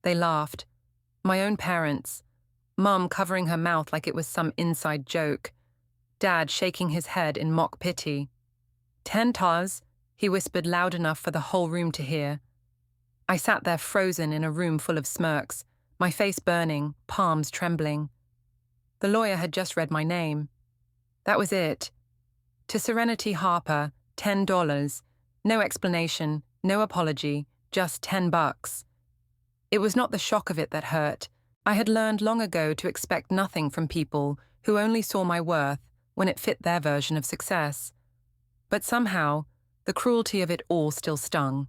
They laughed. My own parents. Mum covering her mouth like it was some inside joke. Dad shaking his head in mock pity. "$10," he whispered loud enough for the whole room to hear. I sat there frozen in a room full of smirks, my face burning, palms trembling. The lawyer had just read my name. That was it. To Serenity Harper, $10. No explanation, no apology, just $10. It was not the shock of it that hurt. I had learned long ago to expect nothing from people who only saw my worth when it fit their version of success. But somehow, the cruelty of it all still stung.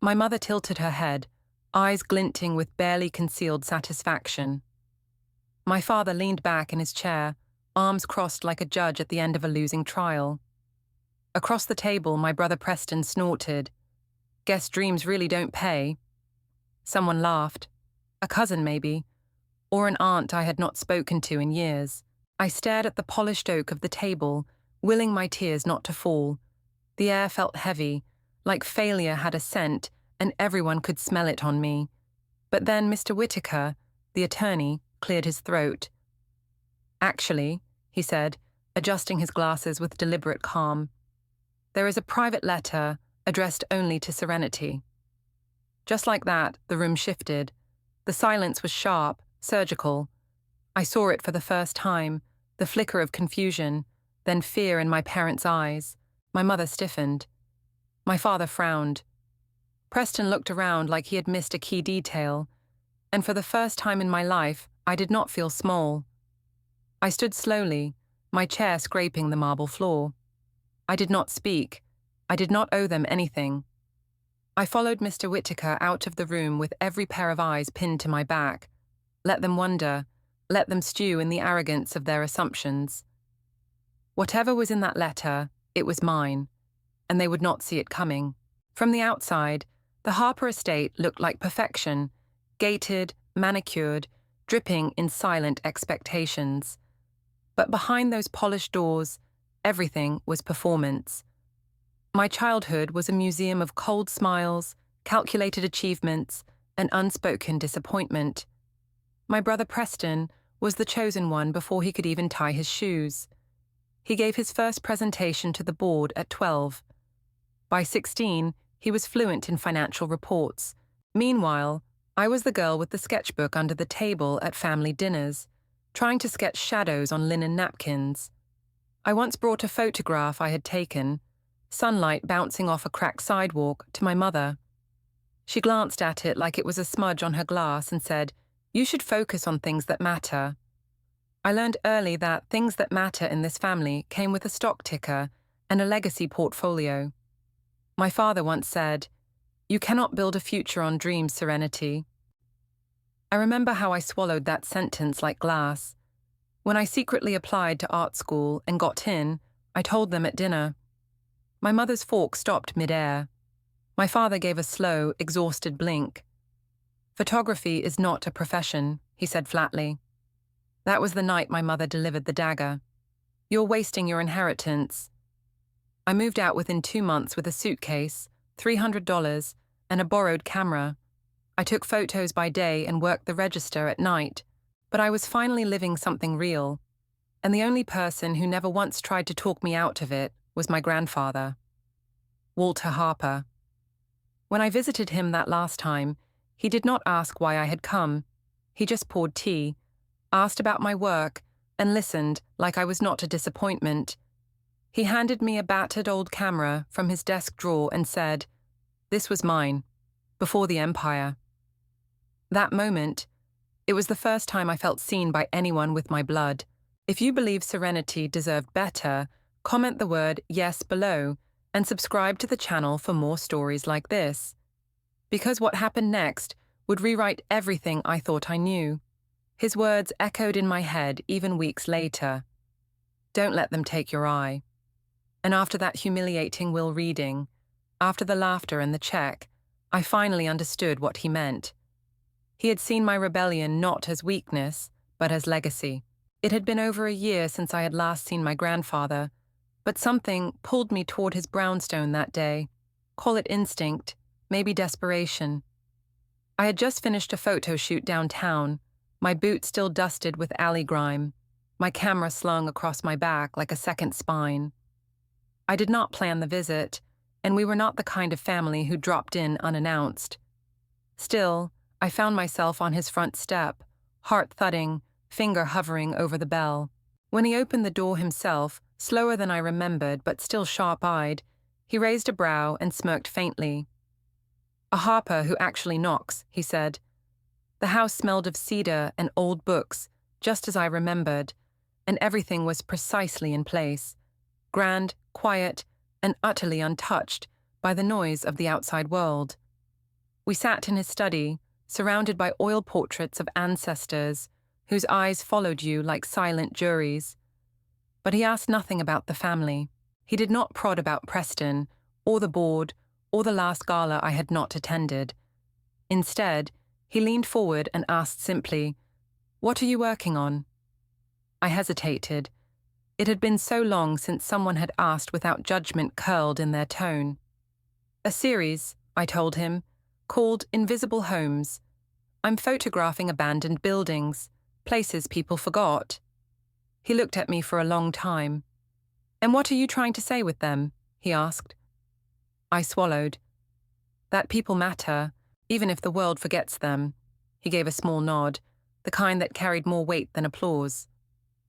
My mother tilted her head, eyes glinting with barely concealed satisfaction. My father leaned back in his chair, arms crossed like a judge at the end of a losing trial. Across the table, my brother Preston snorted. "Guess dreams really don't pay." Someone laughed. A cousin, maybe, or an aunt I had not spoken to in years. I stared at the polished oak of the table, willing my tears not to fall. The air felt heavy, like failure had a scent and everyone could smell it on me. But then Mr. Whitaker, the attorney, cleared his throat. "Actually," he said, adjusting his glasses with deliberate calm, "there is a private letter addressed only to Serenity." Just like that, the room shifted. The silence was sharp, surgical. I saw it for the first time, the flicker of confusion, then fear in my parents' eyes. My mother stiffened. My father frowned. Preston looked around like he had missed a key detail, and for the first time in my life, I did not feel small. I stood slowly, my chair scraping the marble floor. I did not speak. I did not owe them anything. I followed Mr. Whitaker out of the room with every pair of eyes pinned to my back. Let them wonder, let them stew in the arrogance of their assumptions. Whatever was in that letter, it was mine, and they would not see it coming. From the outside, the Harper estate looked like perfection, gated, manicured, dripping in silent expectations. But behind those polished doors, everything was performance. My childhood was a museum of cold smiles, calculated achievements, and unspoken disappointment. My brother Preston was the chosen one before he could even tie his shoes. He gave his first presentation to the board at 12. By 16, he was fluent in financial reports. Meanwhile, I was the girl with the sketchbook under the table at family dinners, trying to sketch shadows on linen napkins. I once brought a photograph I had taken, sunlight bouncing off a cracked sidewalk, to my mother. She glanced at it like it was a smudge on her glass and said, "You should focus on things that matter." I learned early that things that matter in this family came with a stock ticker and a legacy portfolio. My father once said, "You cannot build a future on dreams, Serenity." I remember how I swallowed that sentence like glass. When I secretly applied to art school and got in, I told them at dinner. My mother's fork stopped mid-air. My father gave a slow, exhausted blink. "Photography is not a profession," he said flatly. That was the night my mother delivered the dagger. "You're wasting your inheritance." I moved out within 2 months with a suitcase, $300, and a borrowed camera. I took photos by day and worked the register at night, but I was finally living something real. And the only person who never once tried to talk me out of it was my grandfather, Walter Harper. When I visited him that last time, he did not ask why I had come. He just poured tea, asked about my work, and listened like I was not a disappointment. He handed me a battered old camera from his desk drawer and said, "This was mine, before the empire." That moment, it was the first time I felt seen by anyone with my blood. If you believe Serenity deserved better, comment the word "yes" below and subscribe to the channel for more stories like this. Because what happened next would rewrite everything I thought I knew. His words echoed in my head even weeks later. "Don't let them take your eye." And after that humiliating will reading, after the laughter and the check, I finally understood what he meant. He had seen my rebellion not as weakness, but as legacy. It had been over a year since I had last seen my grandfather, but something pulled me toward his brownstone that day. Call it instinct, maybe desperation. I had just finished a photo shoot downtown, my boots still dusted with alley grime, my camera slung across my back like a second spine. I did not plan the visit, and we were not the kind of family who dropped in unannounced. Still, I found myself on his front step, heart thudding, finger hovering over the bell. When he opened the door himself, slower than I remembered but still sharp-eyed, he raised a brow and smirked faintly. "A Harper who actually knocks," he said. The house smelled of cedar and old books, just as I remembered, and everything was precisely in place, grand, quiet, and utterly untouched by the noise of the outside world. We sat in his study, surrounded by oil portraits of ancestors, whose eyes followed you like silent juries. But he asked nothing about the family. He did not prod about Preston, or the board, or the last gala I had not attended. Instead, he leaned forward and asked simply, "What are you working on?" I hesitated. It had been so long since someone had asked without judgment curled in their tone. "A series," I told him, "called Invisible Homes. I'm photographing abandoned buildings, places people forgot." He looked at me for a long time. "And what are you trying to say with them?" he asked. I swallowed. "That people matter, even if the world forgets them." He gave a small nod, the kind that carried more weight than applause.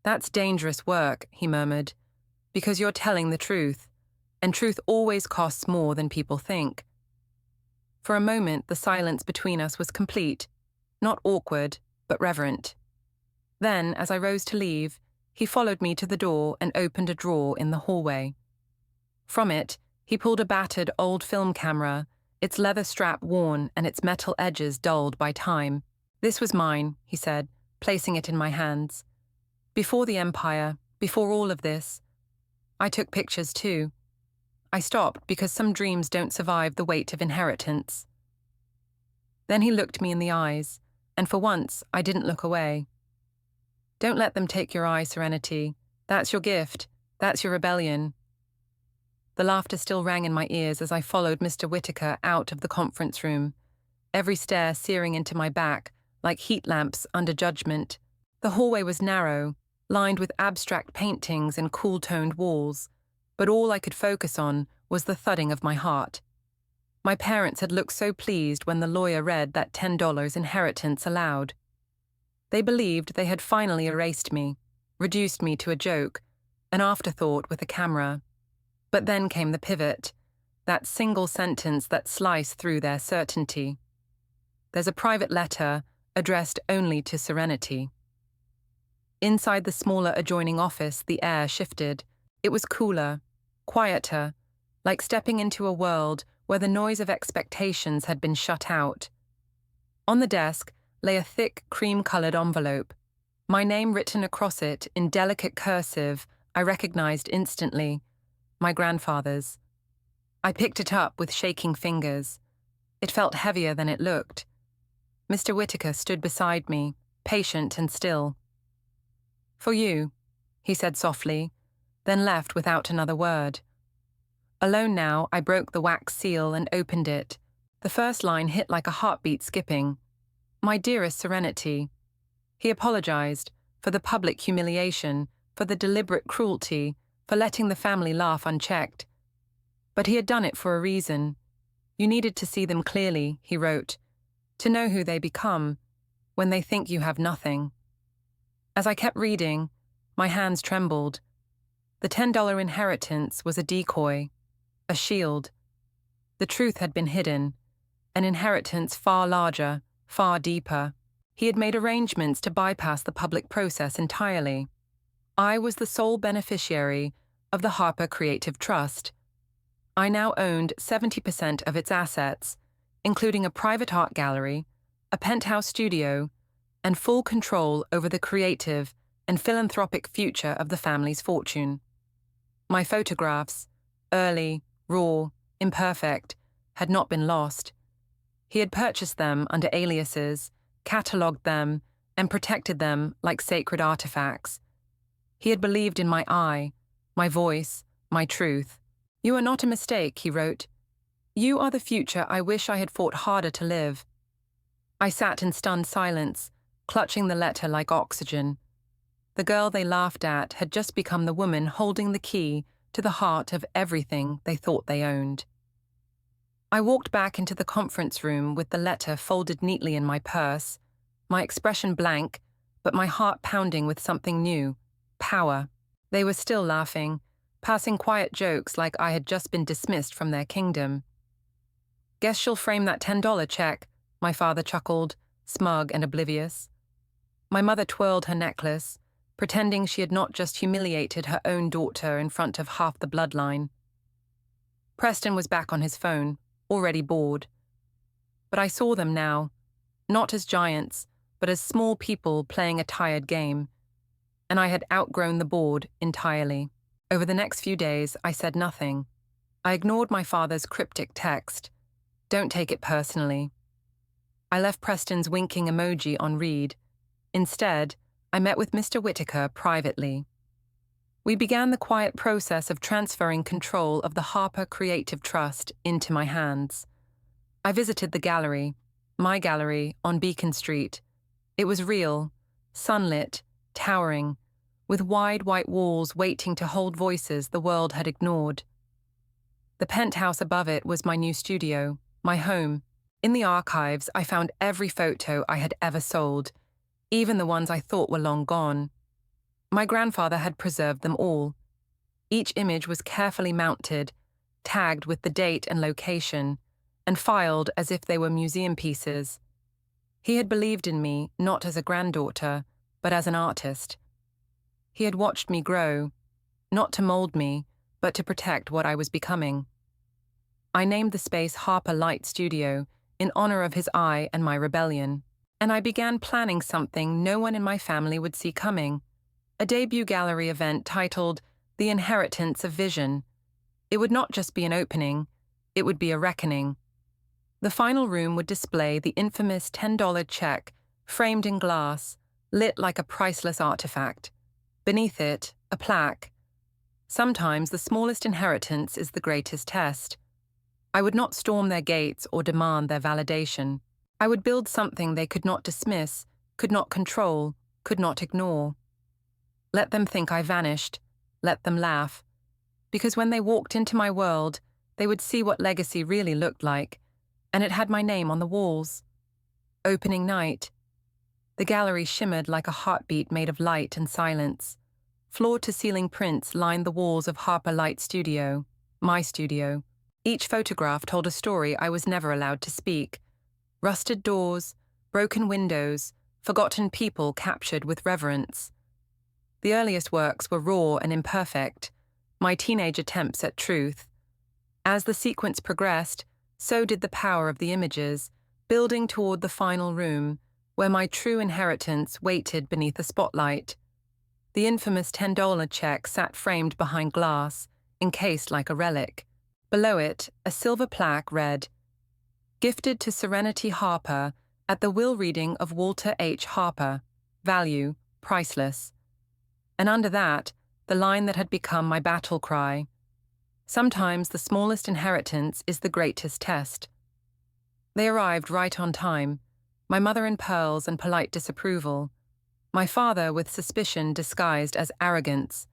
"That's dangerous work," he murmured, "because you're telling the truth, and truth always costs more than people think." For a moment, the silence between us was complete, not awkward, but reverent. Then, as I rose to leave, he followed me to the door and opened a drawer in the hallway. From it, he pulled a battered old film camera, its leather strap worn and its metal edges dulled by time. "This was mine," he said, placing it in my hands. "Before the Empire, before all of this. I took pictures too. I stopped because some dreams don't survive the weight of inheritance." Then he looked me in the eyes, and for once I didn't look away. "Don't let them take your eye, Serenity. That's your gift. That's your rebellion." The laughter still rang in my ears as I followed Mr. Whittaker out of the conference room, every stare searing into my back like heat lamps under judgment. The hallway was narrow, lined with abstract paintings and cool-toned walls, but all I could focus on was the thudding of my heart. My parents had looked so pleased when the lawyer read that $10 inheritance allowed. They believed they had finally erased me, reduced me to a joke, an afterthought with a camera. But then came the pivot, that single sentence that sliced through their certainty. "There's a private letter addressed only to Serenity." Inside the smaller adjoining office, the air shifted. It was cooler, quieter, like stepping into a world where the noise of expectations had been shut out. On the desk lay a thick, cream-colored envelope. My name written across it in delicate cursive I recognized instantly. My grandfather's. I picked it up with shaking fingers. It felt heavier than it looked. Mr. Whittaker stood beside me, patient and still. "For you," he said softly, then left without another word. Alone now, I broke the wax seal and opened it. The first line hit like a heartbeat skipping. "My dearest Serenity." He apologized for the public humiliation, for the deliberate cruelty, for letting the family laugh unchecked. But he had done it for a reason. "You needed to see them clearly," he wrote, "to know who they become when they think you have nothing." As I kept reading, my hands trembled. The $10 inheritance was a decoy, a shield. The truth had been hidden, an inheritance far larger, far deeper. He had made arrangements to bypass the public process entirely. I was the sole beneficiary of the Harper Creative Trust. I now owned 70% of its assets, including a private art gallery, a penthouse studio, and full control over the creative and philanthropic future of the family's fortune. My photographs, early, raw, imperfect, had not been lost. He had purchased them under aliases, catalogued them, and protected them like sacred artifacts. He had believed in my eye, my voice, my truth. "You are not a mistake," he wrote. "You are the future I wish I had fought harder to live." I sat in stunned silence, clutching the letter like oxygen. The girl they laughed at had just become the woman holding the key to the heart of everything they thought they owned. I walked back into the conference room with the letter folded neatly in my purse, my expression blank, but my heart pounding with something new: power. They were still laughing, passing quiet jokes like I had just been dismissed from their kingdom. "Guess she'll frame that $10 check," my father chuckled, smug and oblivious. My mother twirled her necklace, pretending she had not just humiliated her own daughter in front of half the bloodline. Preston was back on his phone, already bored. But I saw them now, not as giants, but as small people playing a tired game, and I had outgrown the board entirely. Over the next few days, I said nothing. I ignored my father's cryptic text: "Don't take it personally." I left Preston's winking emoji on read. Instead, I met with Mr. Whittaker privately. We began the quiet process of transferring control of the Harper Creative Trust into my hands. I visited the gallery, my gallery, on Beacon Street. It was real, sunlit, towering, with wide white walls waiting to hold voices the world had ignored. The penthouse above it was my new studio, my home. In the archives, I found every photo I had ever sold, even the ones I thought were long gone. My grandfather had preserved them all. Each image was carefully mounted, tagged with the date and location, and filed as if they were museum pieces. He had believed in me not as a granddaughter, but as an artist. He had watched me grow, not to mold me, but to protect what I was becoming. I named the space Harper Light Studio in honor of his eye and my rebellion, and I began planning something no one in my family would see coming: a debut gallery event titled The Inheritance of Vision. It would not just be an opening, it would be a reckoning. The final room would display the infamous $10 check, framed in glass, lit like a priceless artifact. Beneath it, a plaque: "Sometimes the smallest inheritance is the greatest test." I would not storm their gates or demand their validation. I would build something they could not dismiss, could not control, could not ignore. Let them think I vanished, let them laugh. Because when they walked into my world, they would see what legacy really looked like, and it had my name on the walls. Opening night. The gallery shimmered like a heartbeat made of light and silence. Floor-to-ceiling prints lined the walls of Harper Light Studio, my studio. Each photograph told a story I was never allowed to speak. Rusted doors, broken windows, forgotten people captured with reverence. The earliest works were raw and imperfect, my teenage attempts at truth. As the sequence progressed, so did the power of the images, building toward the final room, where my true inheritance waited beneath the spotlight. The infamous $10 check sat framed behind glass, encased like a relic. Below it, a silver plaque read, "Gifted to Serenity Harper at the will reading of Walter H. Harper. Value, priceless." And under that, the line that had become my battle cry: "Sometimes the smallest inheritance is the greatest test." They arrived right on time, my mother in pearls and polite disapproval, my father with suspicion disguised as arrogance.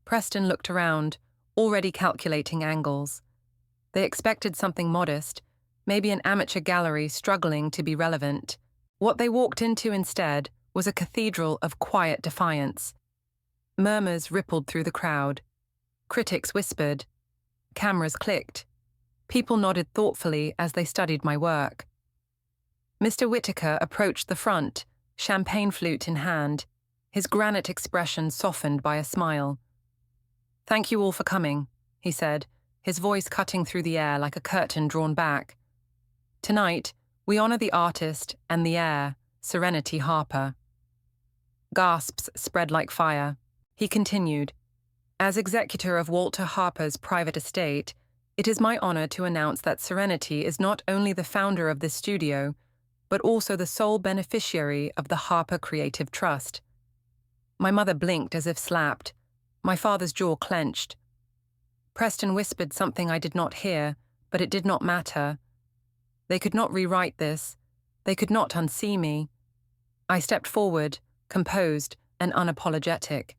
Preston looked around, already calculating angles. They expected something modest, maybe an amateur gallery struggling to be relevant. What they walked into instead was a cathedral of quiet defiance. Murmurs rippled through the crowd. Critics whispered. Cameras clicked. People nodded thoughtfully as they studied my work. Mr. Whittaker approached the front, champagne flute in hand, his granite expression softened by a smile. "Thank you all for coming," he said, his voice cutting through the air like a curtain drawn back. "Tonight, we honor the artist and the heir, Serenity Harper." Gasps spread like fire. He continued, "As executor of Walter Harper's private estate, it is my honor to announce that Serenity is not only the founder of this studio, but also the sole beneficiary of the Harper Creative Trust." My mother blinked as if slapped. My father's jaw clenched. Preston whispered something I did not hear, but it did not matter. They could not rewrite this. They could not unsee me. I stepped forward, composed and unapologetic.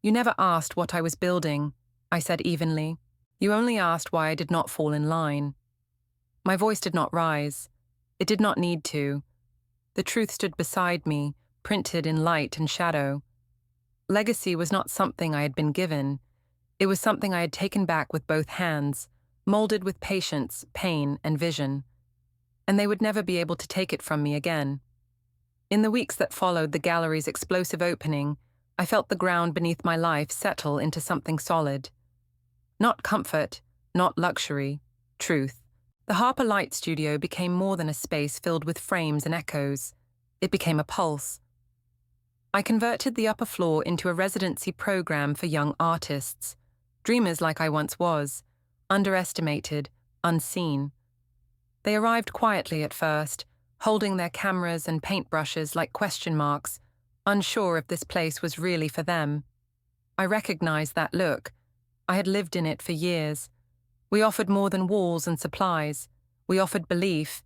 You never asked what I was building, I said evenly. You only asked why I did not fall in line. My voice did not rise. It did not need to. The truth stood beside me, printed in light and shadow. Legacy was not something I had been given. It was something I had taken back with both hands, molded with patience, pain, and vision. And they would never be able to take it from me again. In the weeks that followed the gallery's explosive opening, I felt the ground beneath my life settle into something solid. Not comfort, not luxury, truth. The Harper Light Studio became more than a space filled with frames and echoes. It became a pulse. I converted the upper floor into a residency program for young artists, dreamers like I once was, underestimated, unseen. They arrived quietly at first, holding their cameras and paintbrushes like question marks, unsure if this place was really for them. I recognized that look. I had lived in it for years. We offered more than walls and supplies. We offered belief.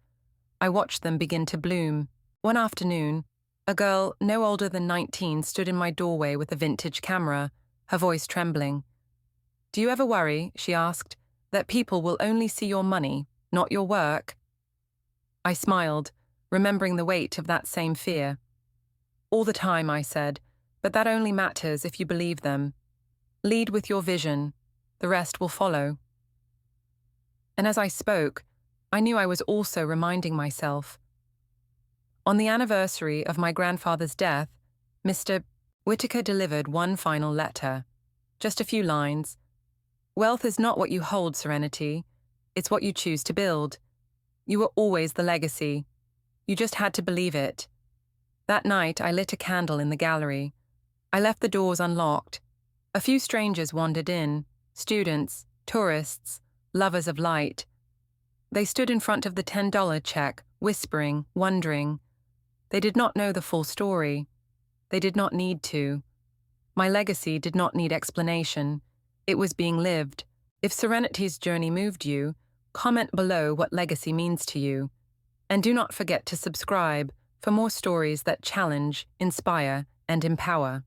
I watched them begin to bloom. One afternoon, a girl no older than 19 stood in my doorway with a vintage camera, her voice trembling. "Do you ever worry," she asked, "that people will only see your money, not your work?" I smiled, remembering the weight of that same fear. "All the time," I said, "but that only matters if you believe them. Lead with your vision. The rest will follow." And as I spoke, I knew I was also reminding myself. On the anniversary of my grandfather's death, Mr. Whitaker delivered one final letter. Just a few lines. "Wealth is not what you hold, Serenity. It's what you choose to build. You were always the legacy. You just had to believe it." That night, I lit a candle in the gallery. I left the doors unlocked. A few strangers wandered in, students, tourists, lovers of light. They stood in front of the $10 check, whispering, wondering. They did not know the full story. They did not need to. My legacy did not need explanation. It was being lived. If Serenity's journey moved you, comment below what legacy means to you. And do not forget to subscribe for more stories that challenge, inspire, and empower.